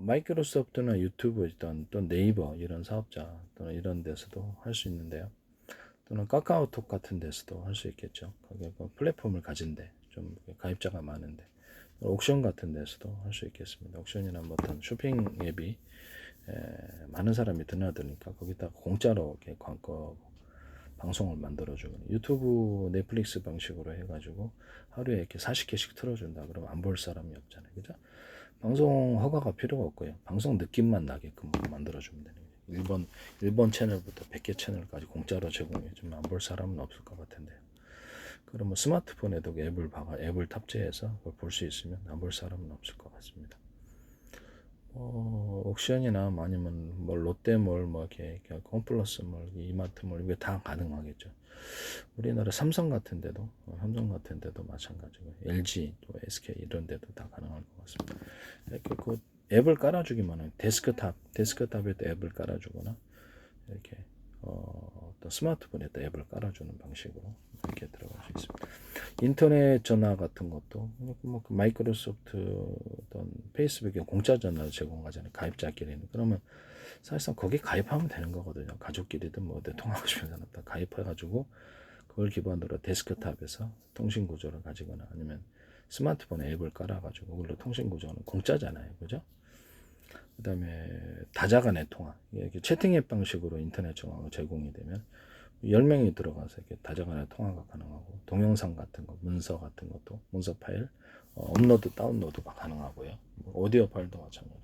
마이크로소프트나 유튜브 또 네이버 이런 사업자 또는 이런 데서도 할 수 있는데요. 또는 카카오톡 같은 데서도 할 수 있겠죠. 거기 플랫폼을 가진데 좀 가입자가 많은데 옥션 같은 데서도 할 수 있겠습니다. 옥션이나 뭐 어떤 쇼핑 앱이 많은 사람이 드나드니까 거기다가 공짜로 이렇게 광고 방송을 만들어주고 유튜브 넷플릭스 방식으로 해가지고 하루에 이렇게 40개씩 틀어준다 그러면 안 볼 사람이 없잖아요. 그죠? 방송 허가가 필요가 없고요. 방송 느낌만 나게끔 만들어주면 되는 거예요. 일본 채널부터 100개 채널까지 공짜로 제공해주면 안 볼 사람은 없을 것 같은데요. 그러면 스마트폰에도 앱을 탑재해서 그걸 볼 수 있으면 안 볼 사람은 없을 것 같습니다. 옥션이나 아니면 뭐 롯데몰, 뭐 이렇게 홈플러스몰, 이마트몰 이게 다 가능하겠죠. 우리나라 삼성 같은 데도 마찬가지고 LG, 또 SK 이런 데도 다 가능할 것 같습니다. 이렇게 그 앱을 깔아주기만 하면 데스크탑에도 앱을 깔아주거나 이렇게 또 스마트폰에도 앱을 깔아주는 방식으로 이렇게 들어갈 수 있습니다. 인터넷 전화 같은 것도 뭐 마이크로소프트 어떤 페이스북에 공짜 전화를 제공하잖아요. 가입자끼리는. 그러면 사실상 거기 가입하면 되는 거거든요. 가족끼리든 뭐 어디 통화하고 싶은 사람 다 가입해가지고 그걸 기반으로 데스크탑에서 통신 구조를 가지거나 아니면 스마트폰 앱을 깔아가지고 그걸로 통신 구조는 공짜잖아요. 그죠? 그 다음에 다자간의 통화. 이렇게 채팅 앱 방식으로 인터넷 전화가 제공이 되면 10명이 들어가서 이렇게 다자간의 통화가 가능하고 동영상 같은 거, 문서 같은 것도 문서 파일 업로드, 다운로드가 가능하고요. 뭐 오디오 파일도 마찬가지.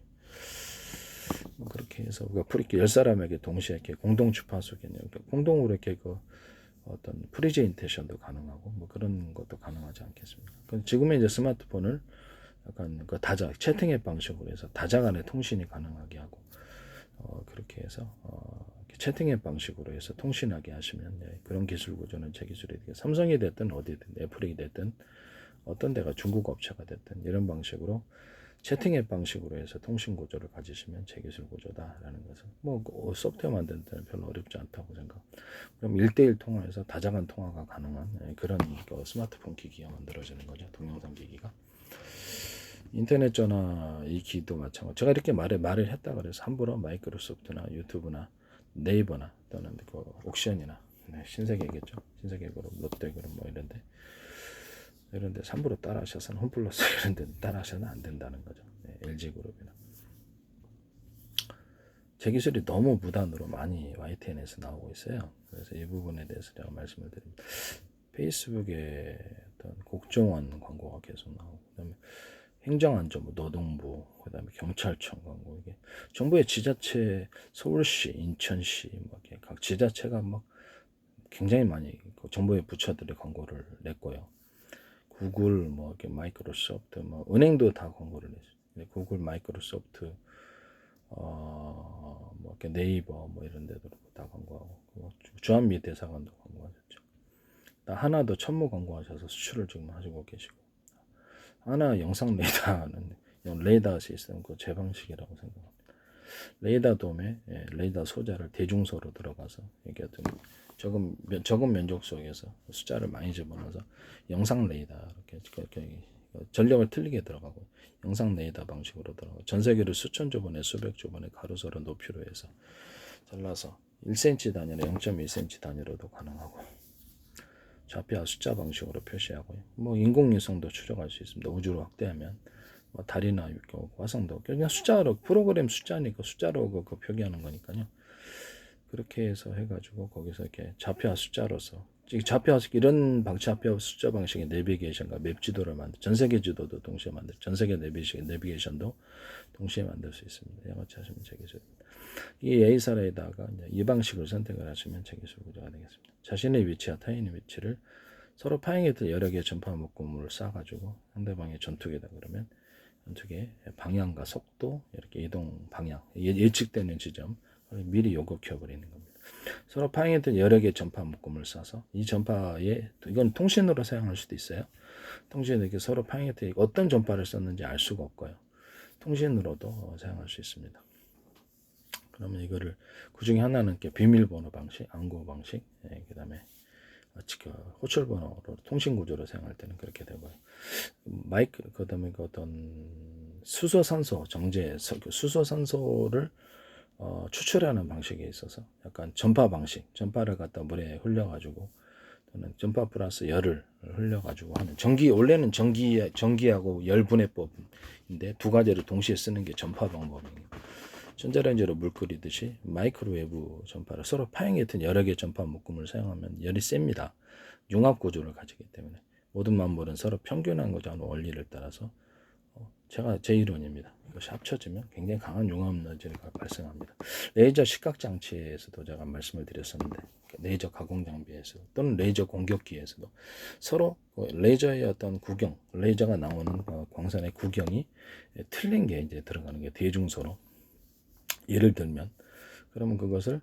뭐 그렇게 해서 우리가 프리키 10사람에게 동시에 이렇게 공동 주파수 개념, 공동으로 이렇게 그 어떤 프리젠테이션도 가능하고 뭐 그런 것도 가능하지 않겠습니까? 지금의 이제 스마트폰을 약간 그 채팅 앱 방식으로 해서 다자간의 통신이 가능하게 하고 그렇게 해서 채팅 앱 방식으로 해서 통신하게 하시면 그런 기술 구조는 제 기술이 되게 삼성이 됐든 어디든 애플이 됐든 어떤 데가 중국 업체가 됐든 이런 방식으로 채팅 앱 방식으로 해서 통신 구조를 가지시면 제 기술 구조다라는 것은 뭐 소프트웨어 만드는 데는 별로 어렵지 않다고 생각. 그럼 1대1 통화에서 다자간 통화가 가능한 그런 스마트폰 기기가 만들어지는 거죠. 동영상 기기가. 인터넷 전화 이 기도 마찬가지. 제가 이렇게 말을 했다 그래서 함부로 마이크로소프트나 유튜브나 네이버나 또는 그 옥션이나 신세계겠죠. 신세계그룹, 롯데그룹 뭐 이런데 함부로 따라하셔서는 홈플러스 이런데 따라하셔서는 안 된다는 거죠. LG그룹이나 제 기술이 너무 무단으로 많이 YTN에서 나오고 있어요. 그래서 이 부분에 대해서 제가 말씀을 드립니다. 페이스북에 어떤 국정원 광고가 계속 나오고 그다음에 행정안전부, 노동부, 그다음에 경찰청 광고 이게 정부의 지자체 서울시, 인천시 뭐 이렇게 각 지자체가 막 굉장히 많이 정부의 부처들의 광고를 냈고요. 구글, 뭐 이렇게 마이크로소프트, 뭐 은행도 다 광고를 냈어요. 구글, 마이크로소프트, 뭐 이렇게 네이버, 뭐 이런 데도 다 광고하고 주한미 대사관도 광고하셨죠. 하나도 천무 광고하셔서 수출을 지금 하시고 계시고. 하나 영상 레이더는 레이더 시스템 그 제 방식이라고 생각합니다. 레이더 돔에 레이더 소자를 대중소로 들어가서 이게 어떤 적은 면적 속에서 숫자를 많이 집어넣어서 영상 레이더 이렇게 전력을 틀리게 들어가고 영상 레이더 방식으로 들어가고 전 세계를 수천 조 번에 수백 조 번의 가로세로 높이로 해서 잘라서 1cm 단위나 0.1cm 단위로도 가능하고 좌표 숫자 방식으로 표시하고요. 뭐 인공위성도 추적할 수 있습니다. 우주로 확대하면 뭐 달이나 화성도 그냥 숫자로 프로그램 숫자니까 숫자로 그 표기하는 거니까요. 그렇게 해서 해가지고 거기서 이렇게 좌표 숫자로서 좌표 이런 좌표 숫자 방식의 내비게이션과 맵 지도를 전 세계 지도도 동시에 전 세계 내비게이션도 동시에 만들 수 있습니다. 양아치 하시면 제 기술입니다. 이 A사례에다가 이 방식을 선택을 하시면 제 기술 구조가 되겠습니다. 자신의 위치와 타인의 위치를 서로 파행했던 여러 개의 전파 묶음을 쌓아가지고 상대방의 전투기다 그러면 전투기의 방향과 속도 이렇게 이동 방향 예측되는 지점 미리 요격해 버리는 겁니다. 서로 파행했던 여러 개의 전파 묶음을 싸서 이 전파에 이건 통신으로 사용할 수도 있어요. 통신에 이렇게 서로 파행했던 어떤 전파를 썼는지 알 수가 없고요. 통신으로도 사용할 수 있습니다. 그러면 이거를 그 중에 하나는 비밀번호 방식,暗号방식, 그 다음에 호출 번호로 통신 구조로 사용할 때는 그렇게 되고요. 마이크 그다음에 그 어떤 수소산소 정제 수소산소를 추출하는 방식에 있어서 약간 전파 방식, 전파를 갖다 물에 흘려가지고 또는 전파 플러스 열을 흘려가지고 하는 원래는 전기하고 열 분해법인데 두 가지를 동시에 쓰는 게 전파 방법입니다. 전자레인지로 물 끓이듯이 마이크로웨이브 전파를 서로 파행했던 여러 개의 전파 묶음을 사용하면 열이 셉니다. 융합 구조를 가지기 때문에 모든 만물은 서로 평균한 구조하는 원리를 따라서 제 이론입니다. 이것이 합쳐지면 굉장히 강한 융합 에너지가 발생합니다. 레이저 시각 장치에서도 제가 말씀을 드렸었는데 레이저 가공 장비에서 또는 레이저 공격기에서도 서로 레이저의 어떤 구경, 레이저가 나오는 광선의 구경이 틀린 게 이제 들어가는 게 대중소로 예를 들면 그러면 그것을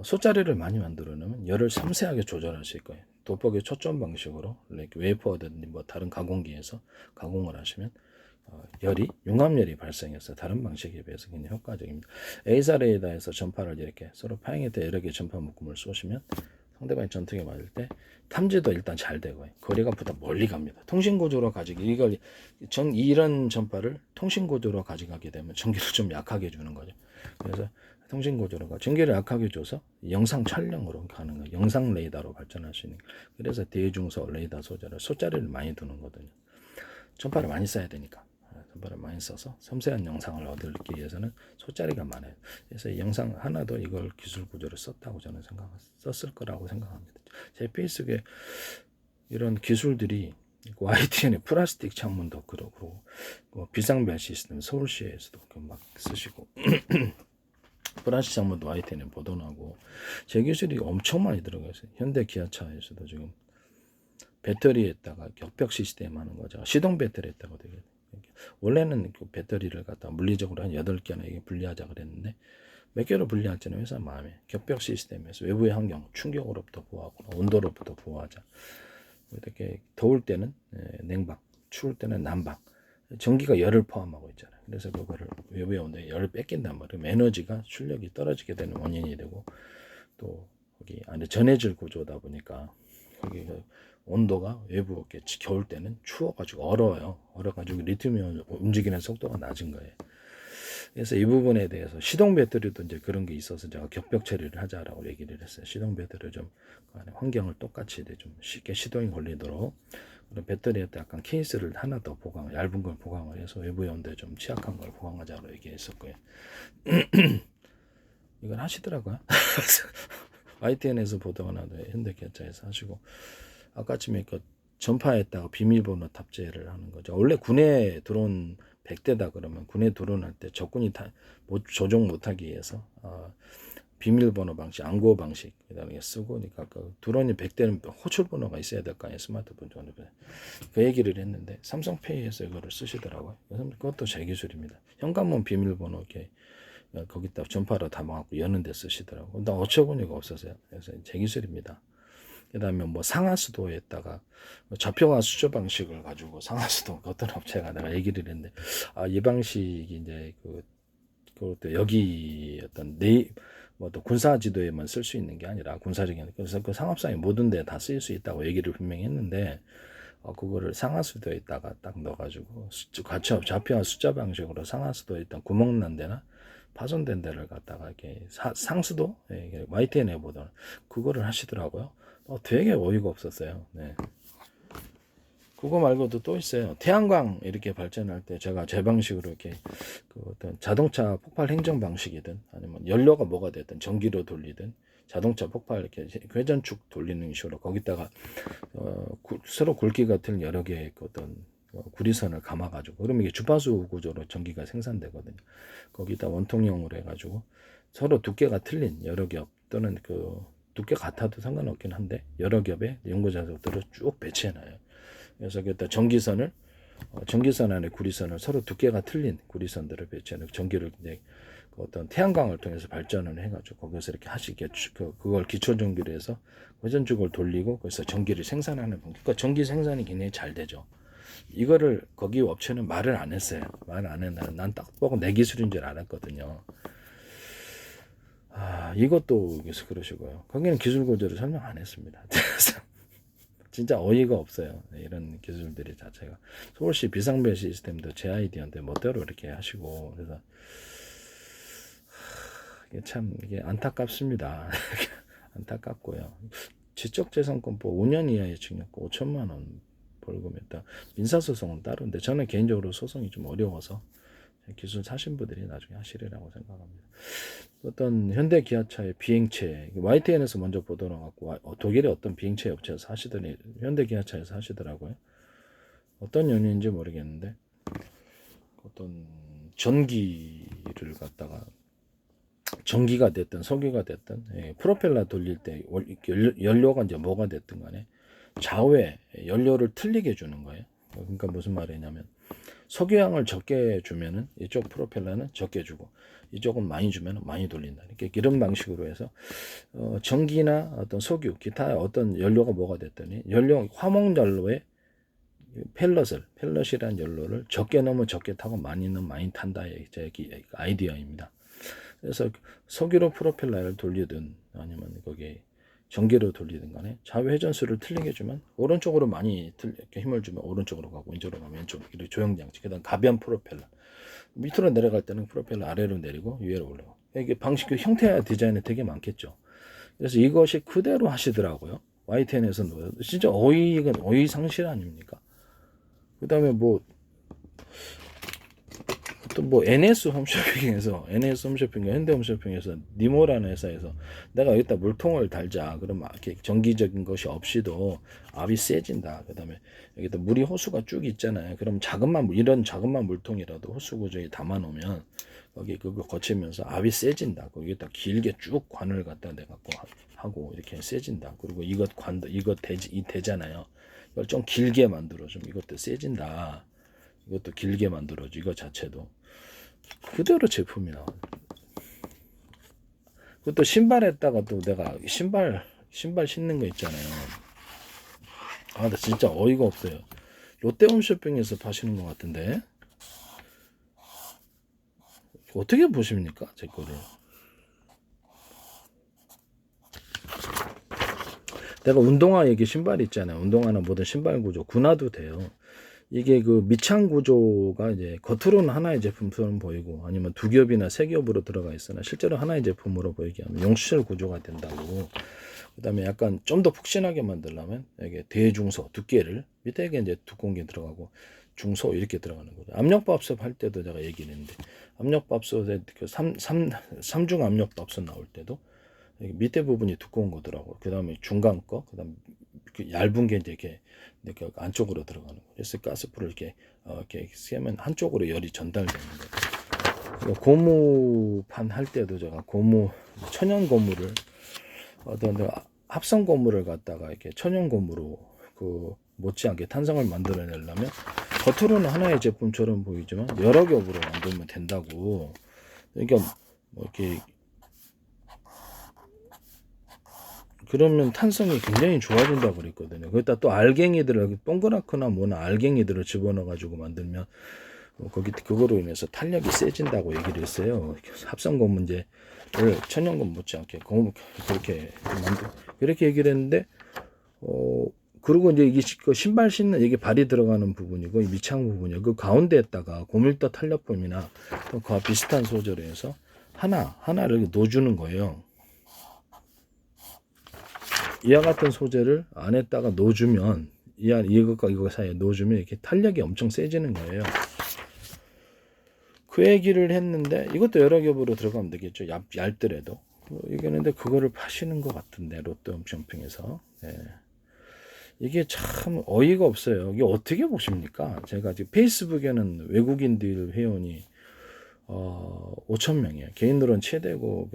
솥자리를 많이 만들어 놓으면 열을 섬세하게 조절할 수 있고요. 돋보기 초점 방식으로 웨이퍼든 뭐 다른 가공기에서 가공을 하시면 열이 융합열이 발생해서 다른 방식에 비해서 굉장히 효과적입니다. A사 레이더에서 전파를 이렇게 서로 파행했다 여러 개의 전파 묶음을 쏘시면 상대방의 전투기에 맞을 때 탐지도 일단 잘 되고요. 거리가 보다 멀리 갑니다. 통신 구조로 가지고 이런 전파를 통신 구조로 가져가게 되면 전기를 좀 약하게 주는 거죠. 그래서 통신 구조로가 전기를 약하게 줘서 영상 촬영으로 가는 거예요. 영상 레이더로 발전할 수 있는. 그래서 대중소 레이더 소재를 솥자리를 많이 두는 거거든요. 전파를 많이 써야 되니까. 전파를 많이 써서 섬세한 영상을 얻기 위해서는 솥자리가 많아요. 그래서 이 영상 하나도 이걸 기술 구조를 썼다고 저는 썼을 거라고 생각합니다. 제 페이스북에 이런 기술들이 YTN의 플라스틱 창문도 그렇고 비상벨 시스템 서울시에서도 막 쓰시고 플라스틱 창문도 YTN에 보도나고 제 기술이 엄청 많이 들어가 있어요. 현대 기아차에서도 지금 배터리에다가 격벽 시스템 하는 거죠. 시동 배터리에다가 되게 원래는 그 배터리를 갖다 물리적으로 한 8개나 분리하자 그랬는데 몇 개로 분리할지는 회사 마음에 격벽 시스템에서 외부의 환경 충격으로부터 보호하고 온도로부터 보호하자. 이렇게 더울 때는 냉방, 추울 때는 난방. 전기가 열을 포함하고 있잖아요. 그래서 그거를 외부의 온도에 열을 뺏긴단 말이에요. 그럼 에너지가 출력이 떨어지게 되는 원인이 되고 또 거기 안에 전해질 구조다 보니까 거기 온도가 외부 겨울 때는 추워가지고 얼어가지고 리튬이 움직이는 속도가 낮은 거예요. 그래서 이 부분에 대해서 시동 배터리도 이제 그런 게 있어서 제가 격벽 처리를 하자라고 얘기를 했어요. 시동 배터리 좀 환경을 똑같이 좀 쉽게 시동이 걸리도록 그런 배터리에 약간 케이스를 하나 더 얇은 걸 보강을 해서 외부의 온도에 좀 취약한 걸 보강하자고 얘기했었고요. 이걸 하시더라고요. YTN에서 보도가 나도 현대기아차에서 하시고 아까쯤에 그 전파했다가 비밀번호 탑재를 하는 거죠. 원래 군에 들어온 100대다 그러면 군에 들어올 때 적군이 조종 못하기 위해서 비밀번호 방식,暗号 방식 그다음에 쓰고 그러니까 그 드론이 100대는 호출 번호가 있어야 될 거 아니에요. 스마트폰 전에 그 얘기를 했는데 삼성페이에서 이거를 쓰시더라고요. 그래서 그것도 제 기술입니다. 현관문 비밀번호 이렇게 거기다 전파로 담아갖고 여는 데 쓰시더라고요. 나 어처구니가 없었어요. 그래서 제 기술입니다. 그 다음에 뭐 상하수도에다가 좌표와 수조 방식을 가지고 상하수도 어떤 업체가 내가 얘기를 했는데 이 방식이 이제 그것도 여기 어떤 뭐 또 군사 지도에만 쓸 수 있는 게 아니라 군사적인 그래서 그 상업상의 모든 데 다 쓰일 수 있다고 얘기를 분명히 했는데 그거를 상하수도에다가 딱 넣어가지고 좌표와 숫자 방식으로 상하수도에 있던 구멍 난 데나 파손된 데를 갖다가 이렇게 상수도 YTN에 보던 그거를 하시더라고요. 되게 어이가 없었어요. 네. 그거 말고도 또 있어요. 태양광 이렇게 발전할 때 제가 제 방식으로 이렇게 어떤 자동차 폭발 행정 방식이든 아니면 연료가 뭐가 됐든 전기로 돌리든 자동차 폭발 이렇게 회전축 돌리는 식으로 거기다가 서로 굵기가 틀린 여러 개의 어떤 구리선을 감아가지고 그러면 이게 주파수 구조로 전기가 생산되거든요. 거기다 원통형으로 해가지고 서로 두께가 틀린 여러 겹 또는 두께 같아도 상관없긴 한데 여러 겹의 연구자석들을 쭉 배치해놔요. 그래서 그때 전기선 안에 구리선을 서로 두께가 틀린 구리선들을 배치해놓고 전기를 이제 어떤 태양광을 통해서 발전을 해가지고 거기서 이렇게 하시게 그걸 기초 전기로 해서 회전축을 돌리고 그래서 전기를 생산하는 방식. 그러니까 전기 생산이 굉장히 잘 되죠. 이거를 거기 업체는 말을 안 했어요. 말 안 했는데 난 딱 보고 내 기술인 줄 알았거든요. 이것도 그래서 그러시고요. 거기는 기술 구조를 설명 안 했습니다. 진짜 어이가 없어요. 이런 기술들이 자체가. 서울시 비상벨 시스템도 제 아이디어인데 멋대로 이렇게 하시고, 그래서 이게 참 이게 안타깝습니다. 안타깝고요. 지적재산권법 5년 이하의 징역과 5천만 원 벌금했다. 민사소송은 따로인데 저는 개인적으로 소송이 좀 어려워서 기술 사신 분들이 나중에 하시리라고 생각합니다. 어떤 현대 기아차의 비행체, YTN에서 먼저 보도를 갖고 독일의 어떤 비행체 업체에서 하시더니 현대 기아차에서 하시더라고요. 어떤 연유인지 모르겠는데 어떤 전기를 갖다가 전기가 됐든 석유가 됐든 프로펠러 돌릴 때 연료가 이제 뭐가 됐든 간에 좌우에 연료를 틀리게 주는 거예요. 그러니까 무슨 말이냐면 석유양을 적게 주면은 이쪽 프로펠러는 적게 주고 이쪽은 많이 주면 많이 돌린다. 이렇게 이런 방식으로 해서 전기나 어떤 석유, 기타 어떤 연료가 뭐가 됐더니 화목연료에 펠럿이라는 연료를 적게 넣으면 적게 타고 많이 넣으면 많이 탄다의 제 아이디어입니다. 그래서 석유로 프로펠러를 돌리든 아니면 거기에 전기로 돌리든 간에 좌우 회전수를 틀리게 주면 오른쪽으로 많이 이렇게 힘을 주면 오른쪽으로 가고 왼쪽으로 가면 왼쪽 이렇게 조형장치. 그다음 가변 프로펠러 밑으로 내려갈 때는 프로펠러 아래로 내리고 위로 올라가고 이게 방식 형태와 디자인이 되게 많겠죠. 그래서 이것이 그대로 하시더라고요. YTN에서는 진짜 어이 상실 아닙니까? 그다음에 또 NS 홈쇼핑에서 현대 홈쇼핑에서 니모라는 회사에서 내가 여기다 물통을 달자. 그러면 이렇게 정기적인 것이 없이도 압이 세진다. 그다음에 여기다 물이 호수가 쭉 있잖아요. 그럼 이런 자그만 물통이라도 호수 구조에 담아 놓으면 거기 그거 거치면서 압이 세진다. 거기다 길게 쭉 관을 갖다 대갖고 하고 이렇게 세진다. 그리고 이것 되잖아요. 이걸 좀 길게 만들어 좀 이것도 세진다. 이것도 길게 만들어줘. 이거 자체도 그대로 제품이 나와요. 그것도 신발에다가 또 내가 신발 신는 거 있잖아요. 나 진짜 어이가 없어요. 롯데홈쇼핑에서 파시는 것 같은데 어떻게 보십니까 제 거를? 내가 운동화 이게 신발 있잖아요. 운동화나 모든 신발 구조 군화도 돼요. 이게 그 밑창 구조가 이제 겉으로는 하나의 제품처럼 보이고 아니면 두 겹이나 세 겹으로 들어가 있으나 실제로 하나의 제품으로 보이게 하면 용수철 구조가 된다고. 그다음에 약간 좀 더 푹신하게 만들려면 이게 대중소 두께를 밑에 이제 두꺼운 게 들어가고 중소 이렇게 들어가는 거죠. 압력밥솥 할 때도 제가 얘기를 했는데 압력밥솥에 그 삼중 압력밥솥 나올 때도 밑에 부분이 두꺼운 거더라고. 그다음에 중간 거, 그다음 그 얇은 게 이제 이렇게 안쪽으로 들어가는 거. 그래서 가스불을 이렇게 세면 한쪽으로 열이 전달되는 거. 고무판 할 때도 제가 천연 고무를 어떤 합성 고무를 갖다가 이렇게 천연 고무로 그 못지않게 탄성을 만들어내려면 겉으로는 하나의 제품처럼 보이지만 여러 겹으로 만들면 된다고. 그러니까 이렇게 그러면 탄성이 굉장히 좋아진다고 그랬거든요. 거기다 또 알갱이들을 동그랗거나 뭐나 알갱이들을 집어넣어 가지고 만들면 그거로 인해서 탄력이 세진다고 얘기를 했어요. 합성 고무제를 천연 고무 못지않게 그렇게 얘기를 했는데 그리고 이제 이게 그 신발 신는 이게 발이 들어가는 부분이고 이 밑창 부분이요. 그 가운데에다가 고밀도 탄력폼이나 또 그와 비슷한 소재로 해서 하나를 놓주는 거예요. 이와 같은 소재를 안에다가 놓주면 이것과 이거 사이에 놓주면 이렇게 탄력이 엄청 세지는 거예요. 그 얘기를 했는데 이것도 여러 겹으로 들어가면 되겠죠. 얇더라도 얘기했는데 그거를 파시는 것 같은데 롯데홈쇼핑에서 이게 참 어이가 없어요. 이게 어떻게 보십니까? 제가 지금 페이스북에는 외국인들 회원이 5,000명이에요. 개인으로는 최대고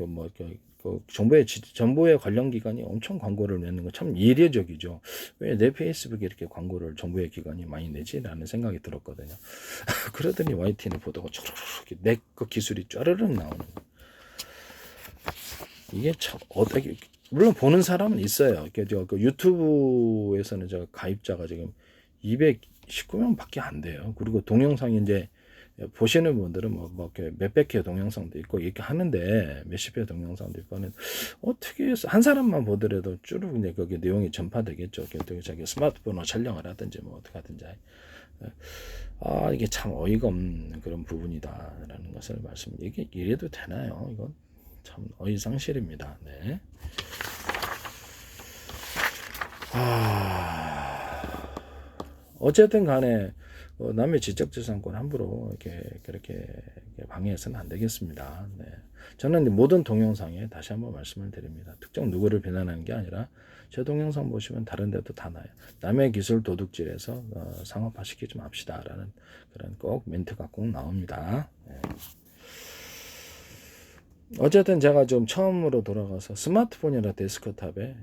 정부의 관련 기관이 엄청 광고를 내는 건 참 이례적이죠. 왜 내 페이스북에 이렇게 광고를 정부의 기관이 많이 내지라는 생각이 들었거든요. 그러더니 YTN 보다가 내 거 기술이 쫘르륵 나오는 거예요. 이게 참 어떻게 물론 보는 사람은 있어요. 그 유튜브에서는 제가 가입자가 지금 219명밖에 안 돼요. 그리고 동영상이 이제 보시는 분들은 뭐 이렇게 몇백 개 동영상도 있고 이렇게 하는데 몇십 개 동영상도 있고 하는 어떻게 해서 한 사람만 보더라도 쭉 이제 거기 내용이 전파되겠죠. 또 자기 스마트폰으로 촬영을 하든지 뭐 어떻게 하든지. 이게 참 어이가 없는 그런 부분이다라는 것을 이게 이래도 되나요? 이건 참 어이상실입니다. 네. 어쨌든 간에 남의 지적재산권 함부로 그렇게 방해해서는 안 되겠습니다. 네. 저는 모든 동영상에 다시 한번 말씀을 드립니다. 특정 누구를 비난하는 게 아니라 제 동영상 보시면 다른 데도 다 나요. 남의 기술 도둑질해서 상업화시키지 맙시다라는 그런 꼭 멘트가 꼭 나옵니다. 네. 어쨌든 제가 좀 처음으로 돌아가서 스마트폰이나 데스크탑에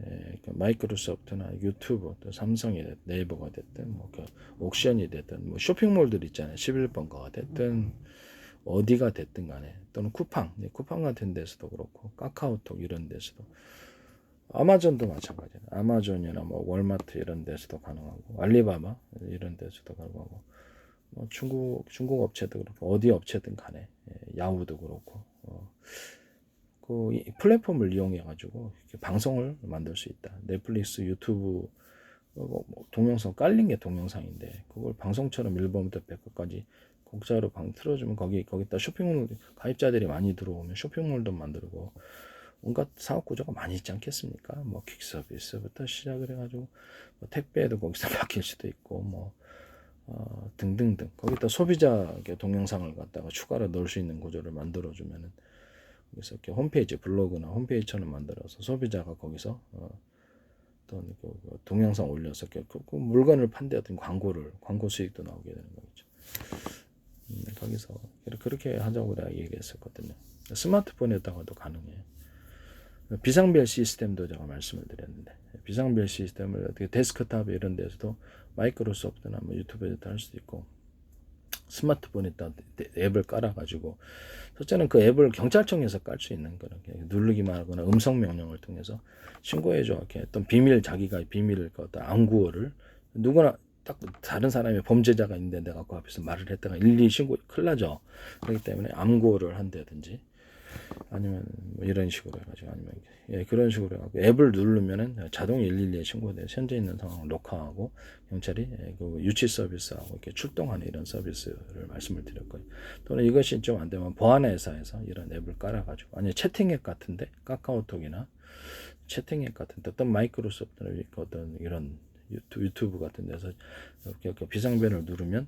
마이크로소프트나 유튜브 또 삼성이 됐든 네이버가 됐든 뭐 옥션이 됐든 뭐 쇼핑몰들 있잖아요. 11번가가 됐든 어디가 됐든 간에 또는 쿠팡 같은 데서도 그렇고 카카오톡 이런 데서도 아마존도 마찬가지예요. 아마존이나 뭐 월마트 이런 데서도 가능하고 알리바바 이런 데서도 가능하고 뭐 중국 업체도 그렇고 어디 업체든 간에 야후도 그렇고 이 플랫폼을 이용해 가지고 방송을 만들 수 있다. 넷플릭스, 유튜브 뭐 동영상 깔린 게 동영상인데 그걸 방송처럼 1번부터 100까지 공짜로 틀어주면 거기다 쇼핑몰 가입자들이 많이 들어오면 쇼핑몰도 만들고 온갖 사업 구조가 많이 있지 않겠습니까? 뭐 퀵 서비스부터 시작을 해가지고 뭐 택배도 거기서 맡길 수도 있고 뭐 등등등 거기다 소비자 동영상을 갖다가 추가로 넣을 수 있는 구조를 만들어주면은 그래서 이렇게 홈페이지 블로그나 홈페이지처럼 만들어서 소비자가 거기서 또 동영상 올려서 그 물건을 판대 어떤 광고 수익도 나오게 되는 거죠. 거기서 그렇게 하자고 내가 얘기했었거든요. 스마트폰에다가도 가능해요. 비상벨 시스템도 제가 말씀을 드렸는데 비상벨 시스템을 어떻게 데스크탑 이런 데서도 마이크로소프트나 뭐 유튜브에도 할 수도 있고 스마트폰에다 앱을 깔아가지고 첫째는 그 앱을 경찰청에서 깔 수 있는 그런 누르기만 하거나 음성 명령을 통해서 신고해줘 이렇게 어떤 자기가 비밀을 어떤 암구어를 누구나 딱 다른 사람이 범죄자가 있는데 내가 그 앞에서 말을 했다가 112 신고 큰일 나죠. 그렇기 때문에 암구어를 한다든지 아니면 뭐 이런 식으로 해가지고 아니면 그런 식으로 해가지고 앱을 누르면은 자동 112에 신고돼서 현재 있는 상황을 녹화하고 경찰이 그 유치 서비스하고 이렇게 출동하는 이런 서비스를 말씀을 드렸고요. 또는 이것이 좀 안 되면 보안 회사에서 이런 앱을 깔아가지고 아니 채팅 앱 같은데 카카오톡이나 채팅 앱 같은데 어떤 마이크로소프트나 어떤 이런 유튜브 같은 데서 이렇게 비상벨을 누르면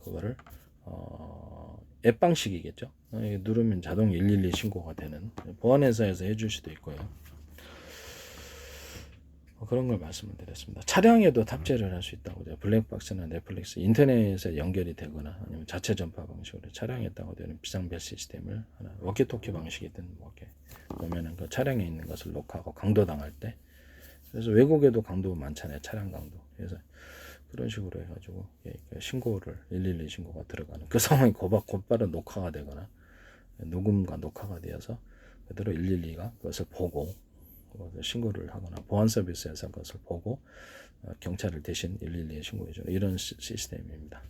그거를 앱 방식이겠죠. 누르면 자동 112 신고가 되는 보안회사에서 해줄 수도 있고요. 그런 걸 말씀을 드렸습니다. 차량에도 탑재를 할 수 있다고 돼요. 블랙박스나 넷플릭스 인터넷에 연결이 되거나 아니면 자체 전파 방식으로 차량에다가 되는 비상벨 시스템을 하나 워키토키 방식이든 뭐 이렇게 보면은 그 차량에 있는 것을 녹화하고 강도 당할 때 그래서 외국에도 강도 많잖아요. 차량 강도. 그래서 그런 식으로 해가지고 신고를 112 신고가 들어가는 그 상황이 곧바로 녹화가 되거나 녹음과 녹화가 되어서 그대로 112가 그것을 보고 신고를 하거나 보안 서비스에서 그것을 보고 경찰을 대신 112에 신고해주는 이런 시스템입니다.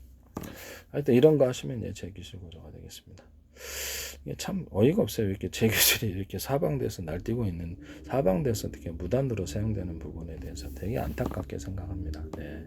하여튼 이런 거 하시면 제 기술 구조가 되겠습니다. 이게 참 어이가 없어요. 이렇게 제 기술이 이렇게 사방돼서 날뛰고 있는 사방돼서 어떻게 무단으로 사용되는 부분에 대해서 되게 안타깝게 생각합니다. 네.